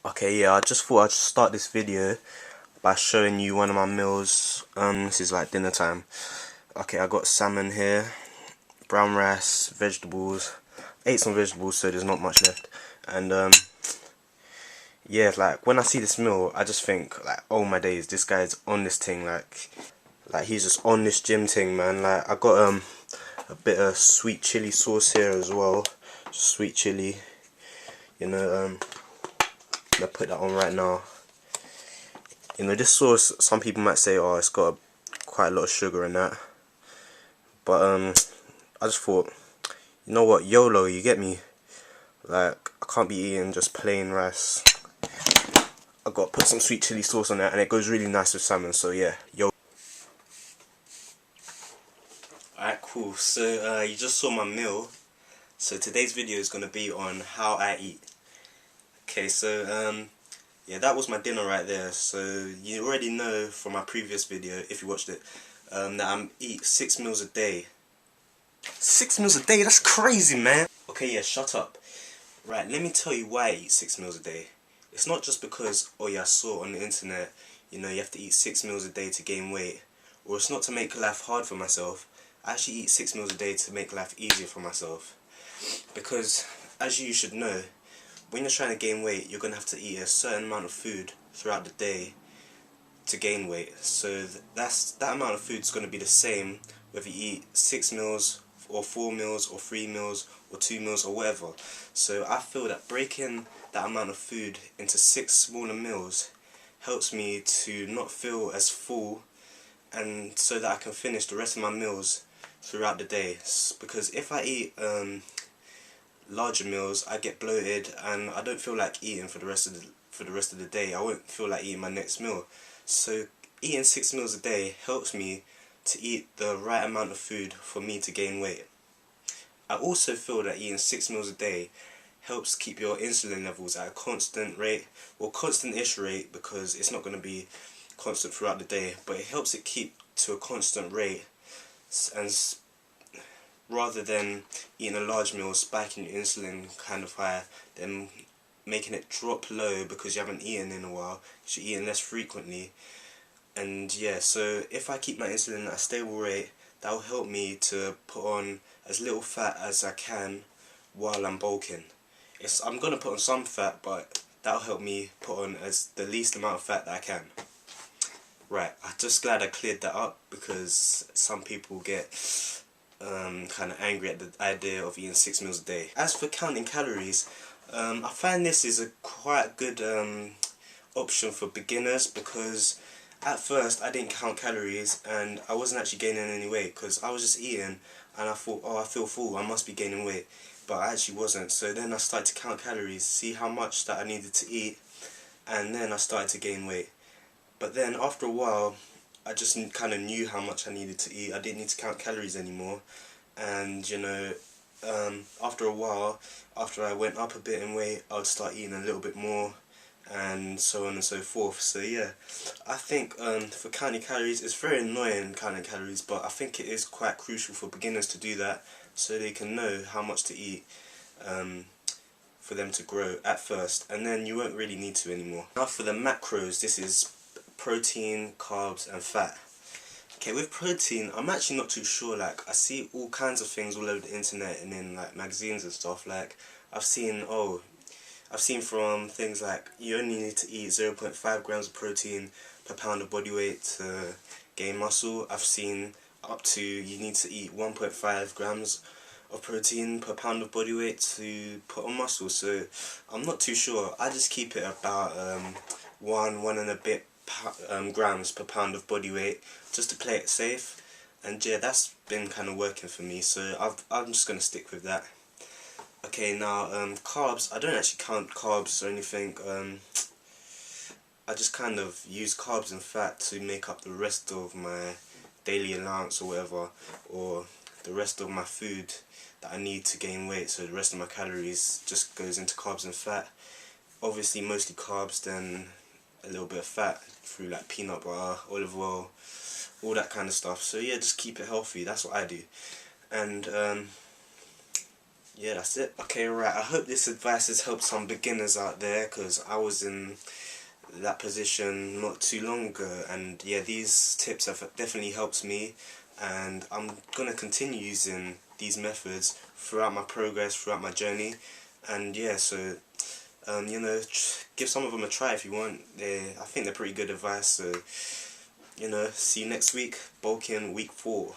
Okay, yeah, I just thought I'd start this video by showing you one of my meals. This is like dinner time. Okay, I got salmon here, brown rice, vegetables. Ate some vegetables, so there's not much left. And yeah, like when I see this meal, I just think like, oh my days, this guy's on this thing. Like he's just on this gym thing, man. Like I got a bit of sweet chili sauce here as well. Sweet chili, you know. I'm gonna put that on right now. You know, this sauce, some people might say, oh, it's got quite a lot of sugar in that. But, I just thought, you know what, YOLO, you get me? Like, I can't be eating just plain rice. I got to put some sweet chili sauce on that, and it goes really nice with salmon, so yeah, YOLO. Alright, cool. So, you just saw my meal. So, today's video is going to be on how I eat. Okay, so, yeah, that was my dinner right there. So you already know from my previous video, if you watched it, that I eat 6 meals a day. 6 meals a day? That's crazy, man. Okay, yeah, shut up. Right, let me tell you why I eat 6 meals a day. It's not just because, oh yeah, I saw on the internet, you know, you have to eat 6 meals a day to gain weight. Or it's not to make life hard for myself. I actually eat 6 meals a day to make life easier for myself. Because, as you should know, when you're trying to gain weight, you're going to have to eat a certain amount of food throughout the day to gain weight. So that amount of food is going to be the same whether you eat 6 meals or 4 meals or 3 meals or 2 meals or whatever. So I feel that breaking that amount of food into 6 smaller meals helps me to not feel as full, and so that I can finish the rest of my meals throughout the day. Because if I eat larger meals, I get bloated and I don't feel like eating for the rest of the day. I won't feel like eating my next meal. So eating 6 meals a day helps me to eat the right amount of food for me to gain weight. I also feel that eating 6 meals a day helps keep your insulin levels at a constant rate, or constant-ish rate, because it's not going to be constant throughout the day, but it helps it keep to a constant rate, and rather than eating a large meal, spiking your insulin kind of high, then making it drop low because you haven't eaten in a while, because you're eating less frequently. And yeah, so if I keep my insulin at a stable rate, that will help me to put on as little fat as I can while I'm bulking. I'm going to put on some fat, but that'll help me put on as the least amount of fat that I can. Right, I'm just glad I cleared that up, because some people get kind of angry at the idea of eating 6 meals a day. As for counting calories, I find this is a quite good option for beginners, because at first I didn't count calories and I wasn't actually gaining any weight, because I was just eating and I thought, oh, I feel full, I must be gaining weight, but I actually wasn't. So then I started to count calories, see how much that I needed to eat, and then I started to gain weight. But then after a while, I just kind of knew how much I needed to eat. I didn't need to count calories anymore. And you know, after a while, after I went up a bit in weight, I would start eating a little bit more, and so on and so forth. So yeah, I think for counting calories, it's very annoying counting calories, but I think it is quite crucial for beginners to do that, so they can know how much to eat for them to grow at first, and then you won't really need to anymore. Now for the macros, this is protein, carbs and fat. Okay, with protein, I'm actually not too sure. Like, I see all kinds of things all over the internet and in like magazines and stuff. Like, I've seen from things like you only need to eat 0.5 grams of protein per pound of body weight to gain muscle. I've seen up to you need to eat 1.5 grams of protein per pound of body weight to put on muscle. So I'm not too sure. I just keep it about one and a bit grams per pound of body weight, just to play it safe. And yeah, that's been kind of working for me, so I'm just going to stick with that. Okay, now carbs, I don't actually count carbs or anything. I just kind of use carbs and fat to make up the rest of my daily allowance or whatever, or the rest of my food that I need to gain weight. So the rest of my calories just goes into carbs and fat. Obviously mostly carbs, then a little bit of fat through like peanut butter, olive oil, all that kind of stuff. So yeah, just keep it healthy, that's what I do. And yeah, that's it. Okay, right, I hope this advice has helped some beginners out there, because I was in that position not too long ago, and yeah, these tips have definitely helped me, and I'm gonna continue using these methods throughout my progress, throughout my journey. And yeah, so you know, give some of them a try if you want. I think they're pretty good advice. So you know, see you next week. Bulking week 4.